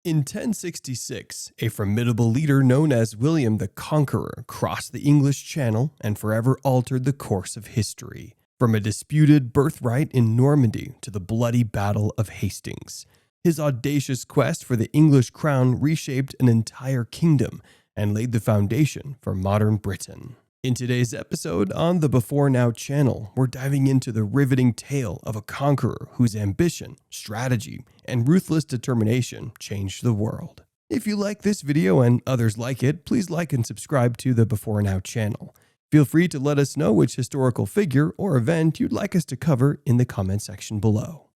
In 1066, a formidable leader known as William the Conqueror crossed the English Channel and forever altered the course of history. From a disputed birthright in Normandy to the bloody Battle of Hastings, his audacious quest for the English crown reshaped an entire kingdom and laid the foundation for modern Britain. In today's episode on the Before Now channel, we're diving into the riveting tale of a conqueror whose ambition, strategy, and ruthless determination changed the world. If you like this video and others like it, please like and subscribe to the Before Now channel. Feel free to let us know which historical figure or event you'd like us to cover in the comment section below.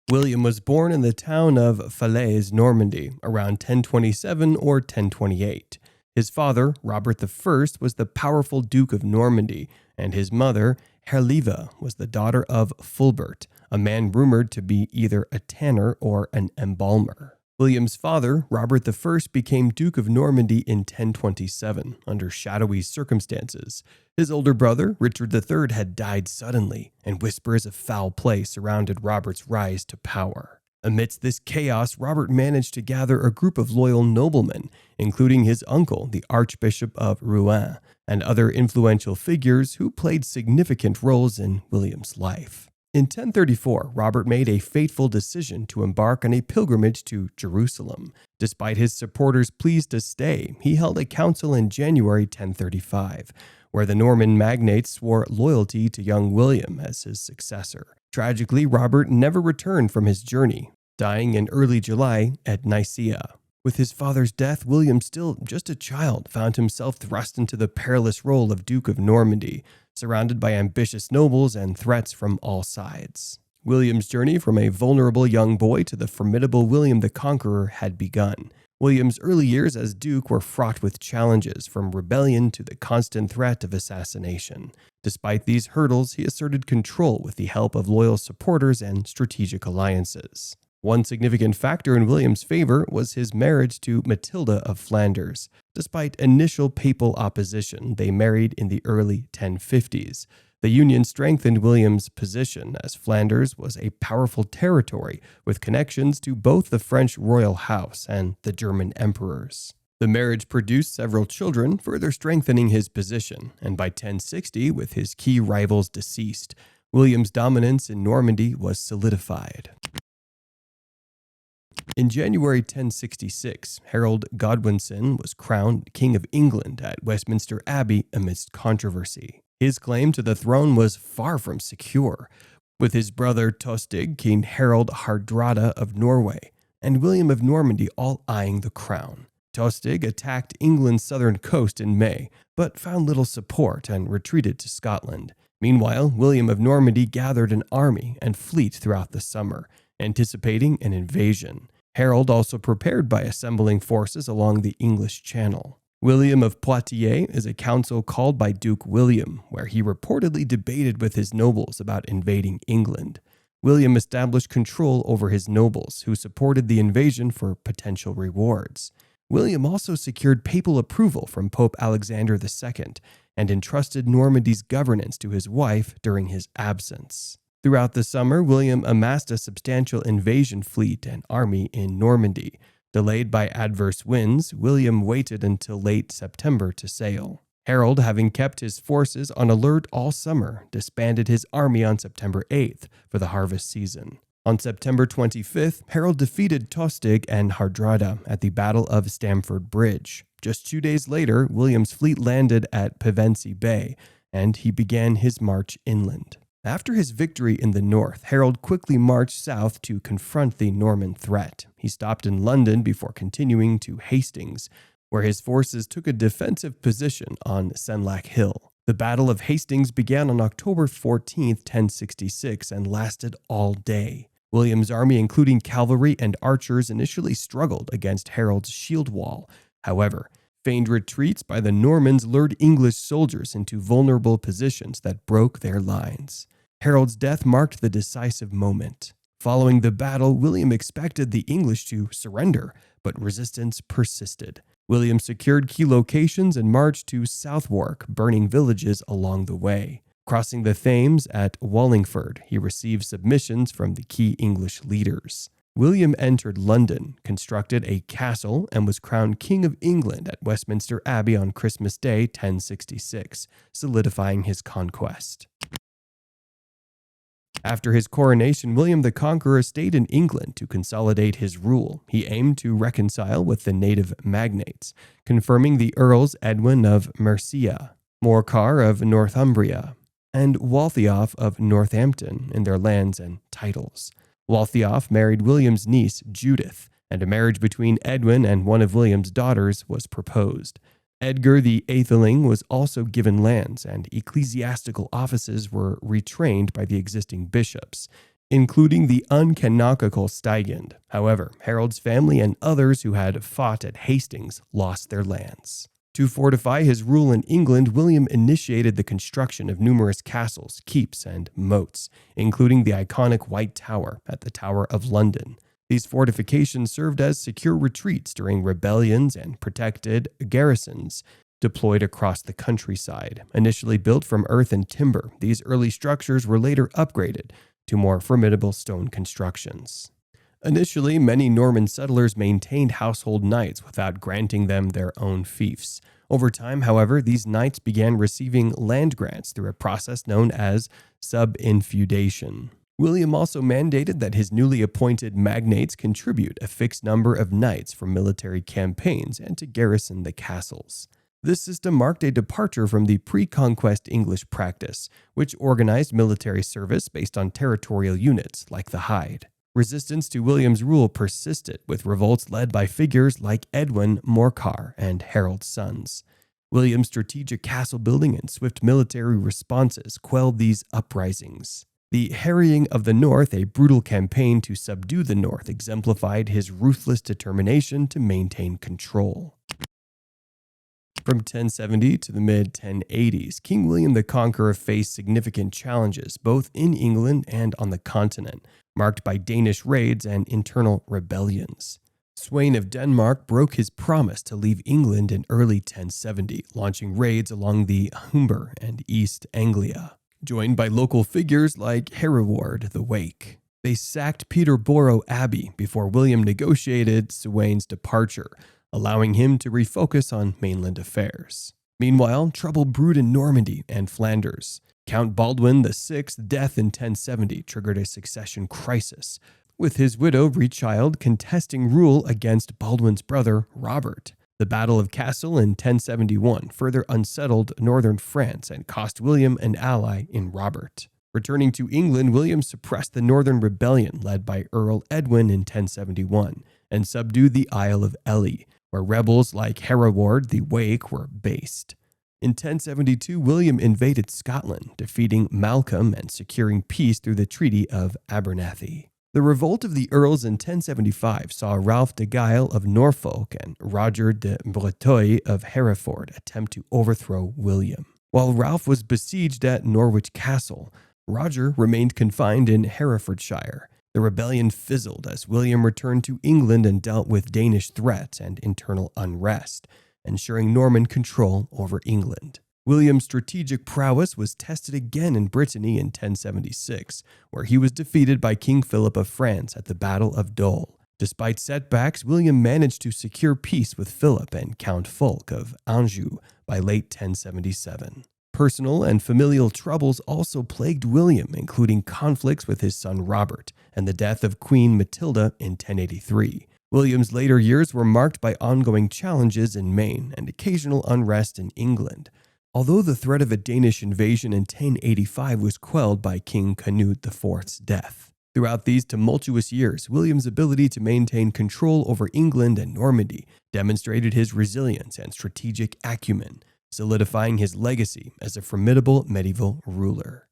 William was born in the town of Falaise, Normandy, around 1027 or 1028. His father, Robert I, was the powerful Duke of Normandy, and his mother, Herliva, was the daughter of Fulbert, a man rumored to be either a tanner or an embalmer. William's father, Robert I, became Duke of Normandy in 1027, under shadowy circumstances. His older brother, Richard III, had died suddenly, and whispers of foul play surrounded Robert's rise to power. Amidst this chaos, Robert managed to gather a group of loyal noblemen, including his uncle, the Archbishop of Rouen, and other influential figures who played significant roles in William's life. In 1034, Robert made a fateful decision to embark on a pilgrimage to Jerusalem. Despite his supporters' pleas to stay, he held a council in January 1035, where the Norman magnates swore loyalty to young William as his successor. Tragically, Robert never returned from his journey, dying in early July at Nicaea. With his father's death, William, still just a child, found himself thrust into the perilous role of Duke of Normandy, surrounded by ambitious nobles and threats from all sides. William's journey from a vulnerable young boy to the formidable William the Conqueror had begun. William's early years as Duke were fraught with challenges, from rebellion to the constant threat of assassination. Despite these hurdles, he asserted control with the help of loyal supporters and strategic alliances. One significant factor in William's favor was his marriage to Matilda of Flanders. Despite initial papal opposition, they married in the early 1050s. The union strengthened William's position, as Flanders was a powerful territory with connections to both the French royal house and the German emperors. The marriage produced several children, further strengthening his position, and by 1060, with his key rivals deceased, William's dominance in Normandy was solidified. In January 1066, Harold Godwinson was crowned King of England at Westminster Abbey amidst controversy. His claim to the throne was far from secure, with his brother Tostig, King Harold Hardrada of Norway, and William of Normandy all eyeing the crown. Tostig attacked England's southern coast in May, but found little support and retreated to Scotland. Meanwhile, William of Normandy gathered an army and fleet throughout the summer, anticipating an invasion. Harold also prepared by assembling forces along the English Channel. William of Poitiers is a council called by Duke William, where he reportedly debated with his nobles about invading England. William established control over his nobles, who supported the invasion for potential rewards. William also secured papal approval from Pope Alexander II and entrusted Normandy's governance to his wife during his absence. Throughout the summer, William amassed a substantial invasion fleet and army in Normandy. Delayed by adverse winds, William waited until late September to sail. Harold, having kept his forces on alert all summer, disbanded his army on September 8th for the harvest season. On September 25th, Harold defeated Tostig and Hardrada at the Battle of Stamford Bridge. Just 2 days later, William's fleet landed at Pevensey Bay, and he began his march inland. After his victory in the north, Harold quickly marched south to confront the Norman threat. He stopped in London before continuing to Hastings, where his forces took a defensive position on Senlac Hill. The Battle of Hastings began on October 14, 1066, and lasted all day. William's army, including cavalry and archers, initially struggled against Harold's shield wall. However, feigned retreats by the Normans lured English soldiers into vulnerable positions that broke their lines. Harold's death marked the decisive moment. Following the battle, William expected the English to surrender, but resistance persisted. William secured key locations and marched to Southwark, burning villages along the way. Crossing the Thames at Wallingford, he received submissions from the key English leaders. William entered London, constructed a castle, and was crowned King of England at Westminster Abbey on Christmas Day 1066, solidifying his conquest. After his coronation, William the Conqueror stayed in England to consolidate his rule. He aimed to reconcile with the native magnates, confirming the Earls Edwin of Mercia, Morcar of Northumbria, and Waltheof of Northampton in their lands and titles. Waltheof married William's niece, Judith, and a marriage between Edwin and one of William's daughters was proposed. Edgar the Atheling was also given lands, and ecclesiastical offices were retrained by the existing bishops, including the uncanonical Stigand. However, Harold's family and others who had fought at Hastings lost their lands. To fortify his rule in England, William initiated the construction of numerous castles, keeps, and moats, including the iconic White Tower at the Tower of London. These fortifications served as secure retreats during rebellions and protected garrisons deployed across the countryside. Initially built from earth and timber, these early structures were later upgraded to more formidable stone constructions. Initially, many Norman settlers maintained household knights without granting them their own fiefs. Over time, however, these knights began receiving land grants through a process known as subinfeudation. William also mandated that his newly appointed magnates contribute a fixed number of knights for military campaigns and to garrison the castles. This system marked a departure from the pre-conquest English practice, which organized military service based on territorial units like the Hyde. Resistance to William's rule persisted, with revolts led by figures like Edwin Morcar and Harold's sons. William's strategic castle building and swift military responses quelled these uprisings. The harrying of the North, a brutal campaign to subdue the North, exemplified his ruthless determination to maintain control. From 1070 to the mid-1080s, King William the Conqueror faced significant challenges both in England and on the continent, marked by Danish raids and internal rebellions. Sweyn of Denmark broke his promise to leave England in early 1070, launching raids along the Humber and East Anglia. Joined by local figures like Hereward the Wake, they sacked Peterborough Abbey before William negotiated Sweyn's departure, allowing him to refocus on mainland affairs. Meanwhile, trouble brewed in Normandy and Flanders. Count Baldwin VI's death in 1070 triggered a succession crisis, with his widow Rechild contesting rule against Baldwin's brother Robert. The Battle of Cassel in 1071 further unsettled northern France and cost William an ally in Robert. Returning to England, William suppressed the northern rebellion led by Earl Edwin in 1071 and subdued the Isle of Ely, where rebels like Hereward the Wake were based. In 1072, William invaded Scotland, defeating Malcolm and securing peace through the Treaty of Abernethy. The revolt of the Earls in 1075 saw Ralph de Guile of Norfolk and Roger de Breteuil of Hereford attempt to overthrow William. While Ralph was besieged at Norwich Castle, Roger remained confined in Herefordshire. The rebellion fizzled as William returned to England and dealt with Danish threats and internal unrest, ensuring Norman control over England. William's strategic prowess was tested again in Brittany in 1076, where he was defeated by King Philip of France at the Battle of Dole. Despite setbacks, William managed to secure peace with Philip and Count Fulk of Anjou by late 1077. Personal and familial troubles also plagued William, including conflicts with his son Robert and the death of Queen Matilda in 1083. William's later years were marked by ongoing challenges in Maine and occasional unrest in England, although the threat of a Danish invasion in 1085 was quelled by King Canute IV's death. Throughout these tumultuous years, William's ability to maintain control over England and Normandy demonstrated his resilience and strategic acumen, solidifying his legacy as a formidable medieval ruler.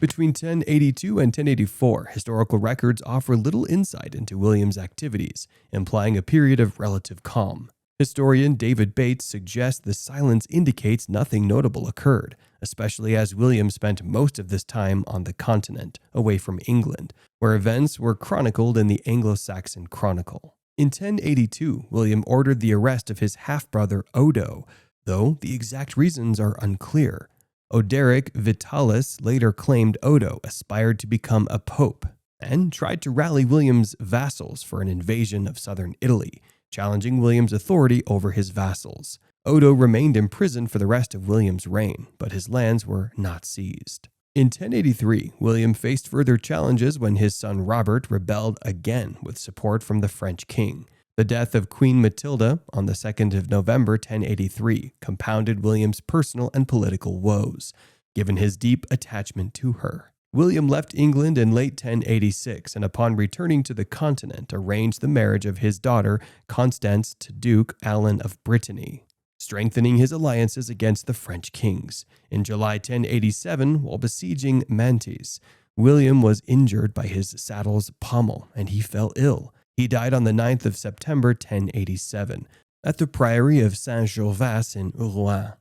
Between 1082 and 1084, historical records offer little insight into William's activities, implying a period of relative calm. Historian David Bates suggests the silence indicates nothing notable occurred, especially as William spent most of this time on the continent, away from England, where events were chronicled in the Anglo-Saxon Chronicle. In 1082, William ordered the arrest of his half-brother Odo, though the exact reasons are unclear. Oderic Vitalis later claimed Odo aspired to become a pope, and tried to rally William's vassals for an invasion of southern Italy, challenging William's authority over his vassals. Odo remained imprisoned for the rest of William's reign, but his lands were not seized. In 1083, William faced further challenges when his son Robert rebelled again with support from the French king. The death of Queen Matilda on the 2nd of November 1083 compounded William's personal and political woes, given his deep attachment to her. William left England in late 1086 and upon returning to the continent arranged the marriage of his daughter Constance to Duke Alan of Brittany, strengthening his alliances against the French kings. In July 1087, while besieging Mantes, William was injured by his saddle's pommel and he fell ill. He died on the 9th of September 1087 at the priory of Saint-Gervais in Rouen.